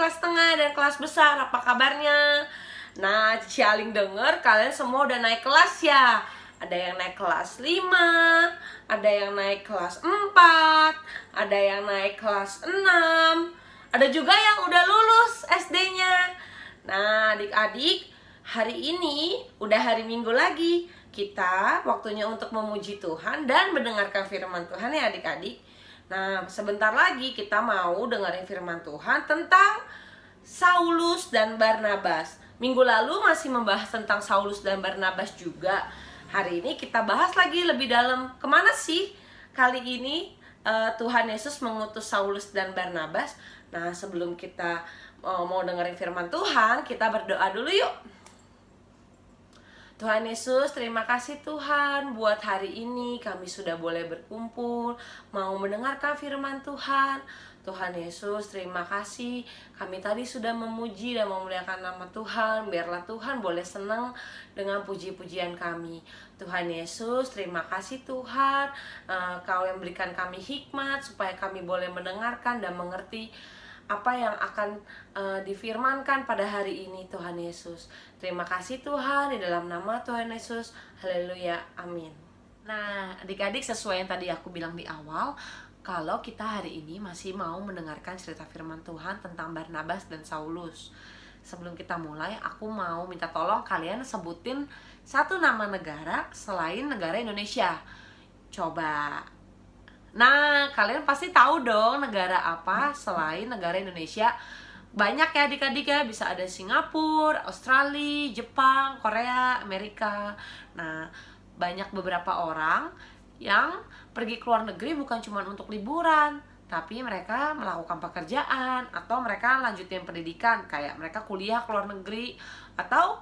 kelas tengah dan kelas besar, apa kabarnya? Nah, Cialing denger kalian semua udah naik kelas ya. Ada yang naik kelas 5, ada yang naik kelas 4, ada yang naik kelas 6, ada juga yang udah lulus SD-nya. Nah, adik-adik, hari ini udah hari Minggu lagi. Kita waktunya untuk memuji Tuhan dan mendengarkan firman Tuhan ya adik-adik. Nah, sebentar lagi kita mau dengerin firman Tuhan tentang Saulus dan Barnabas. Minggu lalu masih membahas tentang Saulus dan Barnabas juga. Hari ini kita bahas lagi lebih dalam. Kemana sih kali ini Tuhan Yesus mengutus Saulus dan Barnabas? Nah, sebelum kita mau dengerin firman Tuhan, kita berdoa dulu yuk. Tuhan Yesus, terima kasih Tuhan buat hari ini kami sudah boleh berkumpul, mau mendengarkan firman Tuhan. Tuhan Yesus, terima kasih kami tadi sudah memuji dan memuliakan nama Tuhan. Biarlah Tuhan boleh senang dengan puji-pujian kami. Tuhan Yesus, terima kasih Tuhan, Kau yang berikan kami hikmat supaya kami boleh mendengarkan dan mengerti apa yang akan difirmankan pada hari ini Tuhan Yesus. Terima kasih Tuhan, di dalam nama Tuhan Yesus. Haleluya, amin. Nah, adik-adik, sesuai yang tadi aku bilang di awal, kalau kita hari ini masih mau mendengarkan cerita firman Tuhan tentang Barnabas dan Saulus. Sebelum kita mulai, aku mau minta tolong kalian sebutin satu nama negara selain negara Indonesia. Coba. Nah, kalian pasti tahu dong negara apa selain negara Indonesia. Banyak ya adik-adik ya, bisa ada Singapura, Australia, Jepang, Korea, Amerika. Nah, banyak beberapa orang yang pergi ke luar negeri bukan cuma untuk liburan, tapi mereka melakukan pekerjaan atau mereka lanjutin pendidikan, kayak mereka kuliah ke luar negeri, atau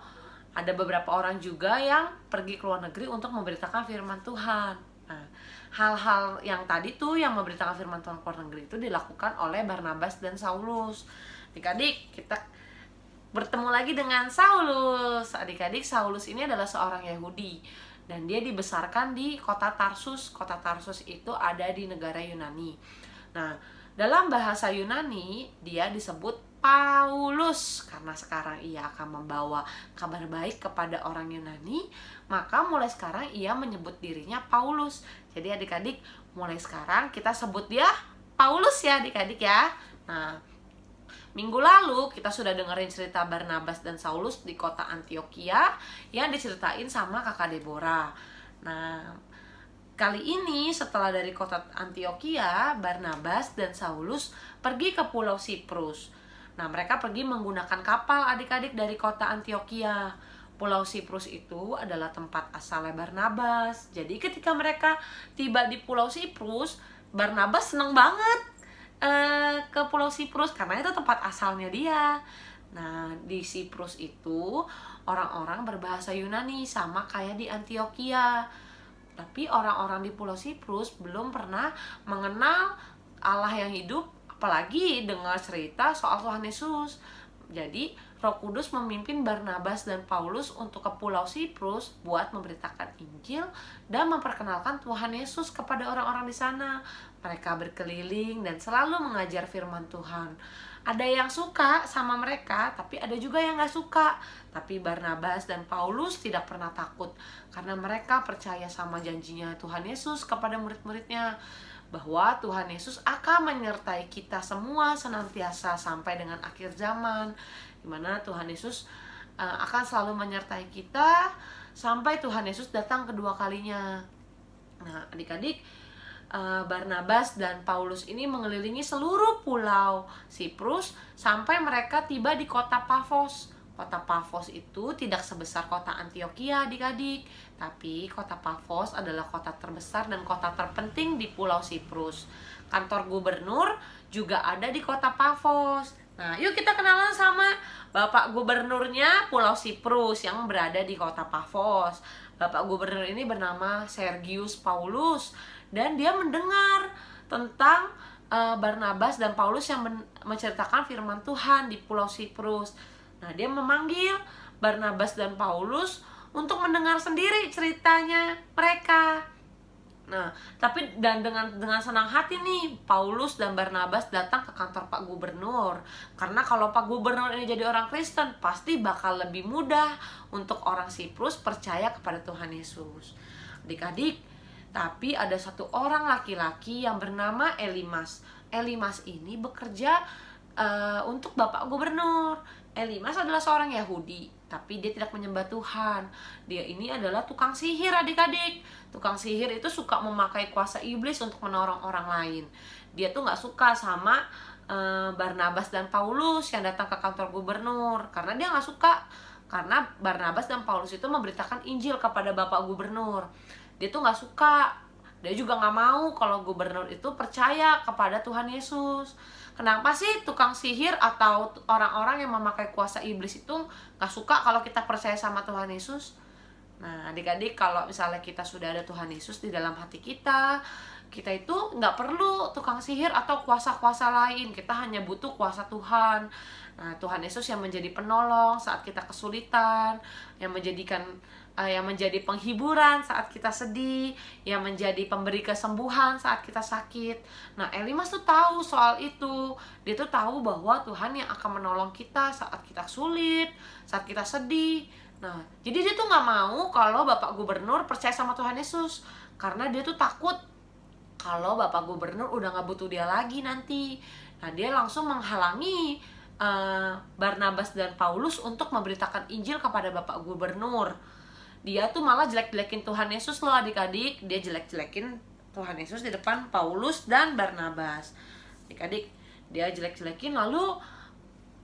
ada beberapa orang juga yang pergi ke luar negeri untuk memberitakan firman Tuhan. Nah, hal-hal yang tadi tuh yang memberitakan firman Tuhan ke luar negeri itu dilakukan oleh Barnabas dan Saulus. Adik-adik, kita bertemu lagi dengan Saulus. Adik-adik, Saulus ini adalah seorang Yahudi dan dia dibesarkan di kota Tarsus. Kota Tarsus itu ada di negara Yunani. Nah, dalam bahasa Yunani dia disebut Paulus karena sekarang ia akan membawa kabar baik kepada orang Yunani, maka mulai sekarang ia menyebut dirinya Paulus. Jadi adik-adik, mulai sekarang kita sebut dia Paulus ya adik-adik ya. Nah, minggu lalu kita sudah dengerin cerita Barnabas dan Saulus di kota Antioquia yang diceritain sama kakak Deborah. Nah, kali ini setelah dari kota Antioquia, Barnabas dan Saulus pergi ke pulau Siprus. Nah, mereka pergi menggunakan kapal adik-adik dari kota Antioquia. Pulau Siprus itu adalah tempat asalnya Barnabas. Jadi ketika mereka tiba di pulau Siprus, Barnabas seneng banget ke pulau Siprus karena itu tempat asalnya dia. Nah, di Siprus itu orang-orang berbahasa Yunani sama kayak di Antioquia. Tapi orang-orang di pulau Siprus belum pernah mengenal Allah yang hidup, apalagi dengar cerita soal Tuhan Yesus. Jadi Roh Kudus memimpin Barnabas dan Paulus untuk ke pulau Siprus buat memberitakan Injil dan memperkenalkan Tuhan Yesus kepada orang-orang di sana. Mereka berkeliling dan selalu mengajar firman Tuhan. Ada yang suka sama mereka, tapi ada juga yang gak suka. Tapi Barnabas dan Paulus tidak pernah takut karena mereka percaya sama janjinya Tuhan Yesus kepada murid-muridnya, bahwa Tuhan Yesus akan menyertai kita semua senantiasa sampai dengan akhir zaman, dimana Tuhan Yesus akan selalu menyertai kita sampai Tuhan Yesus datang kedua kalinya. Nah, adik-adik, Barnabas dan Paulus ini mengelilingi seluruh pulau Siprus sampai mereka tiba di kota Pafos. Kota Pafos itu tidak sebesar kota Antioquia adik-adik, tapi kota Pafos adalah kota terbesar dan kota terpenting di pulau Siprus. Kantor gubernur juga ada di kota Pafos. Nah, yuk kita kenalan sama Bapak Gubernurnya Pulau Siprus yang berada di kota Pafos. Bapak Gubernur ini bernama Sergius Paulus dan dia mendengar tentang Barnabas dan Paulus yang menceritakan firman Tuhan di Pulau Siprus. Nah, dia memanggil Barnabas dan Paulus untuk mendengar sendiri ceritanya mereka. Nah, tapi dengan senang hati nih Paulus dan Barnabas datang ke kantor Pak Gubernur. Karena kalau Pak Gubernur ini jadi orang Kristen, pasti bakal lebih mudah untuk orang Siprus percaya kepada Tuhan Yesus. Adik-adik, tapi ada satu orang laki-laki yang bernama Elimas. Elimas ini bekerja untuk Bapak Gubernur. Elimas adalah seorang Yahudi, tapi dia tidak menyembah Tuhan. Dia ini adalah tukang sihir, adik-adik. Tukang sihir itu suka memakai kuasa iblis untuk menolong orang lain. Dia tuh gak suka sama Barnabas dan Paulus yang datang ke kantor gubernur, karena dia gak suka. Karena Barnabas dan Paulus itu memberitakan Injil kepada Bapak Gubernur. Dia tuh gak suka. Dia juga gak mau kalau gubernur itu percaya kepada Tuhan Yesus. Kenapa sih tukang sihir atau orang-orang yang memakai kuasa iblis itu gak suka kalau kita percaya sama Tuhan Yesus? Nah, adik-adik, kalau misalnya kita sudah ada Tuhan Yesus di dalam hati kita itu gak perlu tukang sihir atau kuasa-kuasa lain. Kita hanya butuh kuasa Tuhan. Nah, Tuhan Yesus yang menjadi penolong saat kita kesulitan, yang menjadi penghiburan saat kita sedih, yang menjadi pemberi kesembuhan saat kita sakit. Nah, Elimas tuh tahu soal itu. Dia tuh tahu bahwa Tuhan yang akan menolong kita saat kita sulit, saat kita sedih. Nah, jadi dia tuh gak mau kalau Bapak Gubernur percaya sama Tuhan Yesus, karena dia tuh takut kalau Bapak Gubernur udah gak butuh dia lagi nanti. Nah, dia langsung menghalangi Barnabas dan Paulus untuk memberitakan Injil kepada Bapak Gubernur. Dia tuh malah jelek-jelekin Tuhan Yesus loh, adik-adik. Dia jelek-jelekin Tuhan Yesus di depan Paulus dan Barnabas. Adik-adik, dia jelek-jelekin, lalu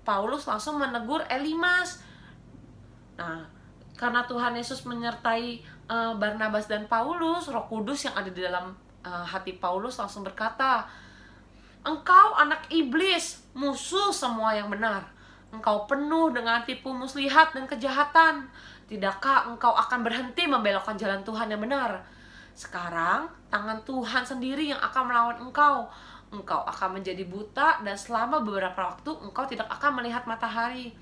Paulus langsung menegur Elimas. Nah, karena Tuhan Yesus menyertai Barnabas dan Paulus, Roh Kudus yang ada di dalam hati Paulus langsung berkata, "Engkau anak iblis, musuh semua yang benar. Engkau penuh dengan tipu muslihat dan kejahatan. Tidakkah engkau akan berhenti membelokkan jalan Tuhan yang benar? Sekarang tangan Tuhan sendiri yang akan melawan engkau. Engkau akan menjadi buta dan selama beberapa waktu engkau tidak akan melihat matahari."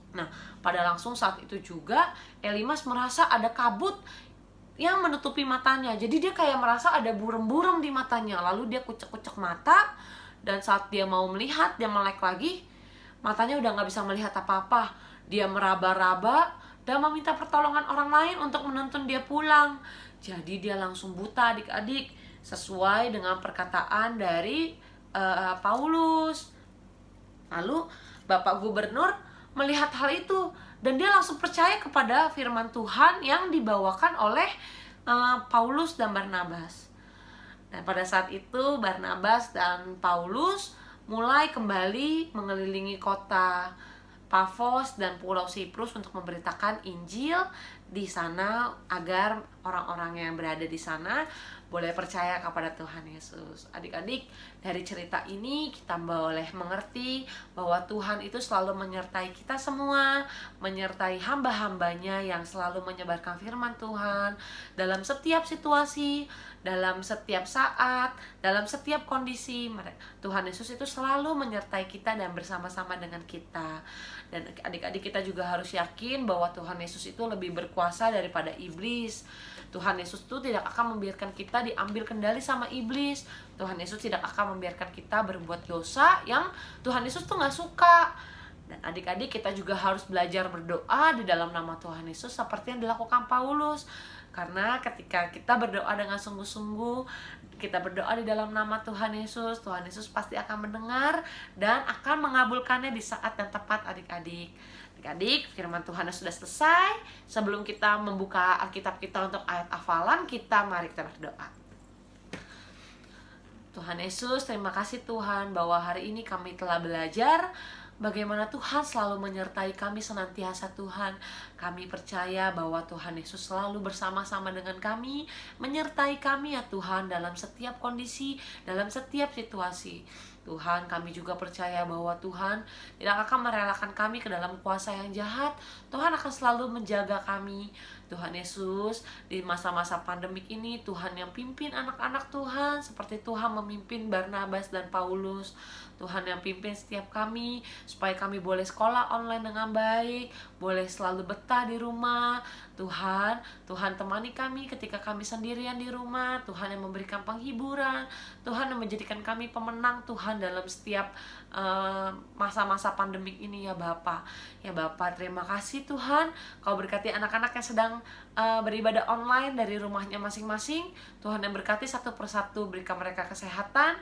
Nah, pada langsung saat itu juga Elimas merasa ada kabut yang menutupi matanya. Jadi dia kayak merasa ada burem-burem di matanya. Lalu dia kucek-kucek mata, dan saat dia mau melihat, dia melek lagi, matanya udah gak bisa melihat apa-apa. Dia meraba-raba dan meminta pertolongan orang lain untuk menuntun dia pulang. Jadi dia langsung buta, adik-adik, sesuai dengan perkataan dari Paulus. Lalu Bapak Gubernur melihat hal itu, dan dia langsung percaya kepada firman Tuhan yang dibawakan oleh Paulus dan Barnabas. Dan pada saat itu Barnabas dan Paulus mulai kembali mengelilingi kota Pafos dan Pulau Siprus untuk memberitakan Injil di sana, agar orang-orang yang berada di sana boleh percaya kepada Tuhan Yesus. Adik-adik, dari cerita ini kita boleh mengerti bahwa Tuhan itu selalu menyertai kita semua, menyertai hamba-hambanya yang selalu menyebarkan firman Tuhan dalam setiap situasi, dalam setiap saat, dalam setiap kondisi. Tuhan Yesus itu selalu menyertai kita dan bersama-sama dengan kita. Dan adik-adik, kita juga harus yakin bahwa Tuhan Yesus itu lebih berkuasa daripada iblis. Tuhan Yesus itu tidak akan membiarkan kita diambil kendali sama iblis. Tuhan Yesus tidak akan membiarkan kita berbuat dosa yang Tuhan Yesus tuh gak suka. Dan adik-adik, kita juga harus belajar berdoa di dalam nama Tuhan Yesus seperti yang dilakukan Paulus. Karena ketika kita berdoa dengan sungguh-sungguh, kita berdoa di dalam nama Tuhan Yesus pasti akan mendengar dan akan mengabulkannya di saat yang tepat, adik-adik. Adik-adik, firman Tuhan sudah selesai. Sebelum kita membuka Alkitab kita untuk ayat hafalan, mari kita berdoa. Tuhan Yesus, terima kasih Tuhan bahwa hari ini kami telah belajar bagaimana Tuhan selalu menyertai kami senantiasa. Tuhan, kami percaya bahwa Tuhan Yesus selalu bersama-sama dengan kami, menyertai kami ya Tuhan dalam setiap kondisi, dalam setiap situasi. Tuhan, kami juga percaya bahwa Tuhan tidak akan merelakan kami ke dalam kuasa yang jahat. Tuhan akan selalu menjaga kami. Tuhan Yesus, di masa-masa pandemik ini Tuhan yang pimpin anak-anak Tuhan seperti Tuhan memimpin Barnabas dan Paulus. Tuhan yang pimpin setiap kami supaya kami boleh sekolah online dengan baik, boleh selalu betah di rumah. Tuhan temani kami ketika kami sendirian di rumah. Tuhan yang memberikan penghiburan, Tuhan yang menjadikan kami pemenang Tuhan dalam setiap masa-masa pandemik ini ya Bapa. Ya Bapa, terima kasih Tuhan. Kau berkati anak-anak yang sedang beribadah online dari rumahnya masing-masing. Tuhan yang berkati satu persatu, berikan mereka kesehatan.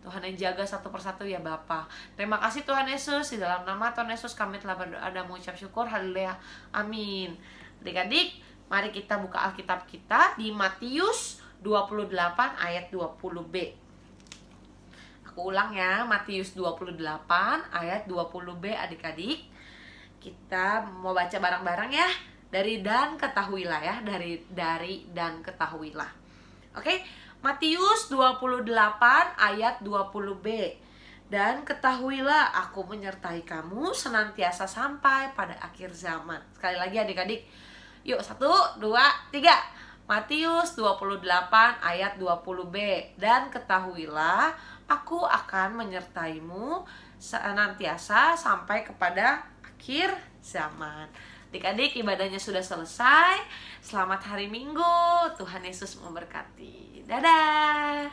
Tuhan yang jaga satu persatu ya Bapa. Terima kasih Tuhan Yesus. Di dalam nama Tuhan Yesus kami telah berdoa dan mengucap syukur. Haleluya. Amin. Adik-adik, mari kita buka Alkitab kita di Matius 28 ayat 20b. Aku ulang ya, Matius 28 ayat 20b adik-adik. Kita mau baca bareng-bareng ya. Dari dan ketahuilah ya, dari dan ketahuilah. Oke? Matius 28 ayat 20b. Dan ketahuilah aku menyertai kamu senantiasa sampai pada akhir zaman. Sekali lagi adik-adik. Yuk 1, 2, 3. Matius 28 ayat 20b. Dan ketahuilah aku akan menyertaimu senantiasa sampai kepada akhir zaman. Adik-adik, ibadahnya sudah selesai. Selamat hari Minggu. Tuhan Yesus memberkati. Dadah.